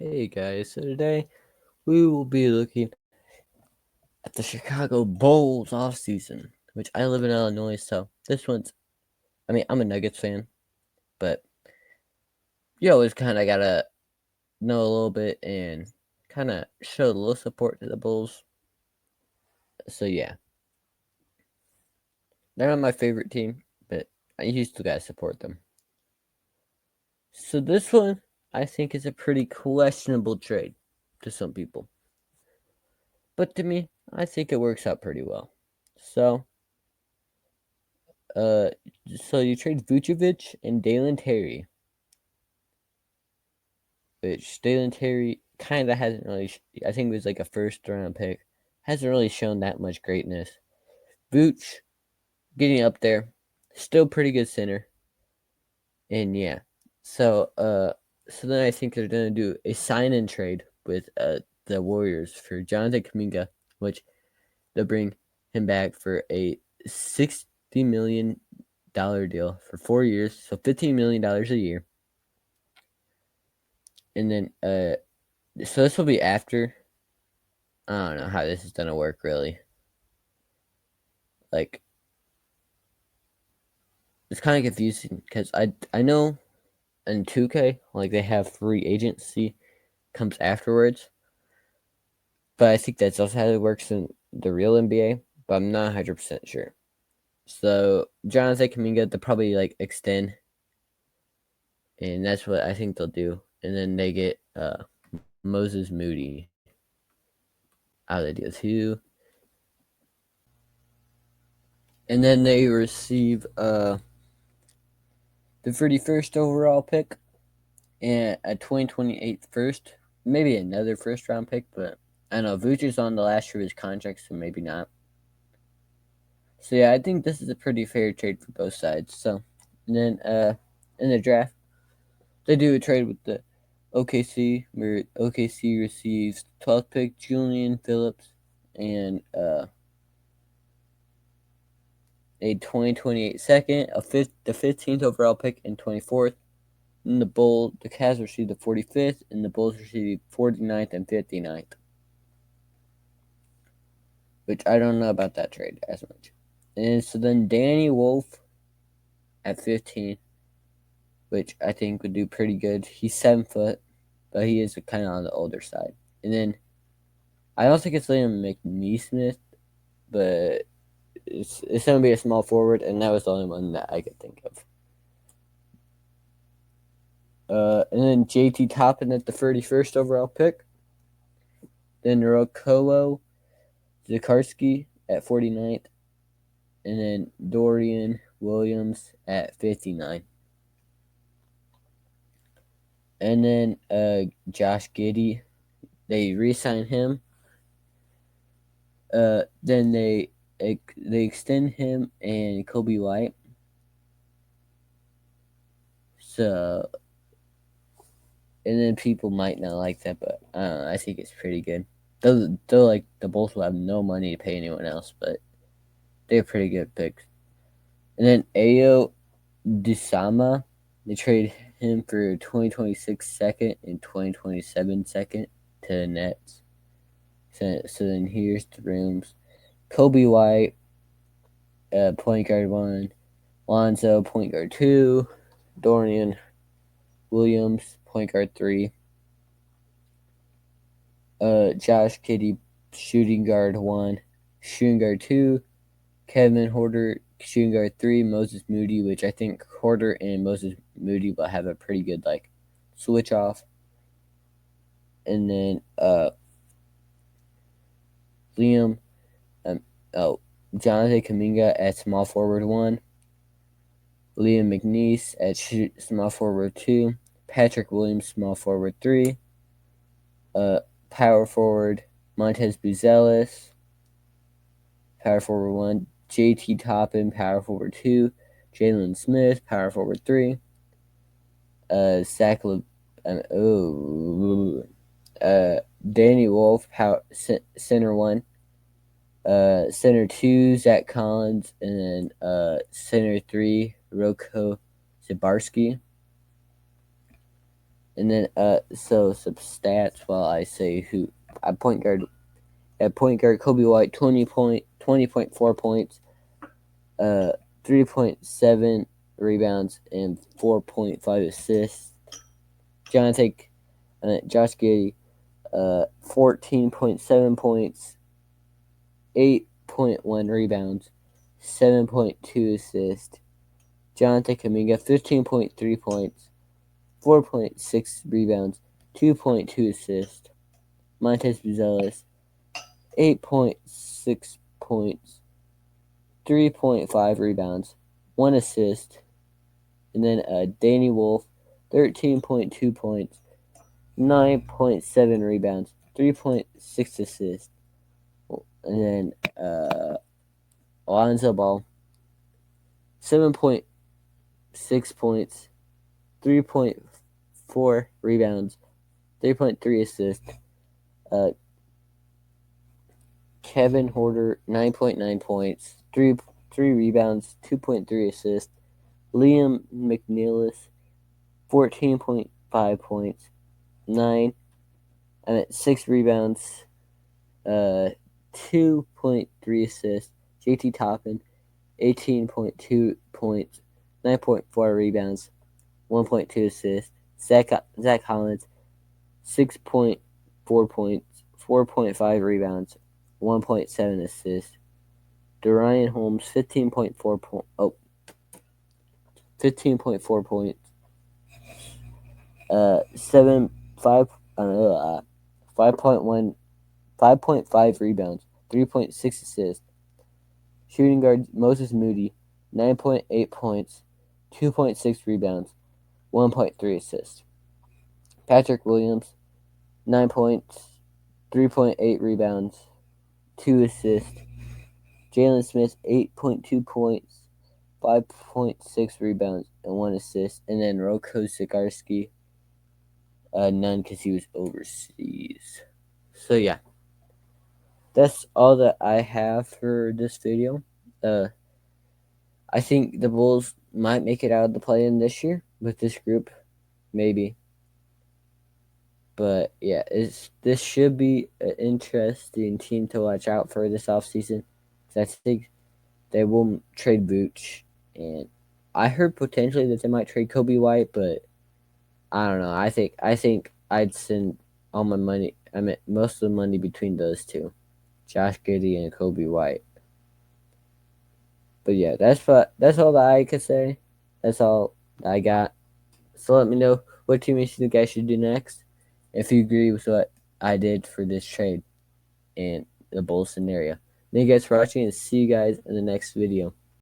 Hey guys, so today we will be looking at the Chicago Bulls offseason, which I live in Illinois, so this one's, I'm a Nuggets fan, but you always kind of gotta know a little bit and kind of show a little support to the Bulls. So yeah, they're not my favorite team, but you still gotta support them. So this one, I think, is a pretty questionable trade to some people, but to me, I think it works out pretty well. So Uh, so you trade Vucevic and Dalen Terry, which Dalen Terry kind of hasn't really. I think it was like a first round pick. Hasn't really shown that much greatness. Vooch getting up there, still pretty good center, and yeah. So then I think they're gonna do a sign and trade with the Warriors for Jonathan Kuminga, which they'll bring him back for a $60 million deal for 4 years, so $15 million a year. And then so this will be after. I don't know how this is gonna work really. Like, it's kind of confusing because I know in 2K like they have free agency comes afterwards, but I think that's also how it works in the real NBA. But I'm not 100% sure. So Jonathan Kuminga, they'll probably like extend, and that's what I think they'll do. And then they get Moses Moody out of the deal too. And then they receive the 31st overall pick and a 2028 first, maybe another first round pick, but I don't know. Vooch is on the last year of his contract, so maybe not. So yeah, I think this is a pretty fair trade for both sides. So and then in the draft, they do a trade with the OKC, where OKC receives 12th pick Julian Phillips and a 2028 second, the 15th overall pick, and 24th. And the Cavs received the 45th, and the Bulls received 49th and 59th. Which I don't know about that trade as much. And so then Danny Wolf at 15, which I think would do pretty good. He's 7 foot, but he is kind of on the older side. And then I don't think it's Liam McNeesmith, but it's going to be a small forward, and that was the only one that I could think of. And then JT Toppin at the 31st overall pick. Then Rokolo Zakarski at 49th. And then Dorian Williams at 59. And then Josh Giddey, they re-sign him. Then they extend him and Kobe White. So, and then people might not like that, but I don't know. I think it's pretty good. Though like the Bulls will have no money to pay anyone else, but they're pretty good picks. And then Ayo Disama, they trade him for 2026 second and 2027 second to the Nets. So then here's the rooms. Kobe White, point guard 1. Lonzo, point guard 2. Dorian Williams, point guard 3. Josh Giddey, shooting guard 1. Shooting guard 2. Kevin Horter, shooting guard 3. Moses Moody, which I think Horter and Moses Moody will have a pretty good like switch off. And then Liam, Jonathan Kuminga at small forward 1. Liam McNeese at small forward 2. Patrick Williams, small forward 3. Power forward Montez Buzelis. Power forward 1. JT Toppin, power forward 2. Jalen Smith, power forward 3. Danny Wolf, center 1. Center 2, Zach Collins, and then center 3, Roko Zabarski. And then so some stats while I say who at point guard. At point guard, Kobe White 20.4 points, 3.7 rebounds, and 4.5 assists. Josh Giddey, 14.7 points, 8.1 rebounds, 7.2 assists. Jonathan Kaminga, 15.3 points, 4.6 rebounds, 2.2 assists. Montez Buzelis, 8.6 points, 3.5 rebounds, 1 assist. And then Danny Wolf, 13.2 points, 9.7 rebounds, 3.6 assists. And then Alonzo Ball, 7.6 points, 3.4 rebounds, 3.3 assists. Kevin Horter, 9.9 points, 3 rebounds, 2.3 assists. Liam McNeilis, 14.5 points, 6 rebounds, 2.3 assists. JT Toppin, 18.2 points, 9.4 rebounds, 1.2 assists. Zach Collins, 6.4 points, 4.5 rebounds, 1.7 assists. Dorian Holmes, 15.4 points, 5.5 rebounds, 3.6 assists. Shooting guard Moses Moody, 9.8 points, 2.6 rebounds, 1.3 assists. Patrick Williams, 9 points, 3.8 rebounds, 2 assists. Jalen Smith, 8.2 points, 5.6 rebounds, and 1 assist. And then Roko Sigarski, none because he was overseas. So yeah, that's all that I have for this video. I think the Bulls might make it out of the play-in this year with this group, maybe. But yeah, this should be an interesting team to watch out for this offseason. I think they will trade Vooch, and I heard potentially that they might trade Kobe White, but I don't know. I think I'd send all my money. I mean, most of the money between those two, Josh Giddey and Kobe White. But yeah, that's all that I could say. That's all I got. So let me know what team you think I should do next. If you agree with what I did for this trade and the Bulls scenario. Thank you guys for watching, and see you guys in the next video.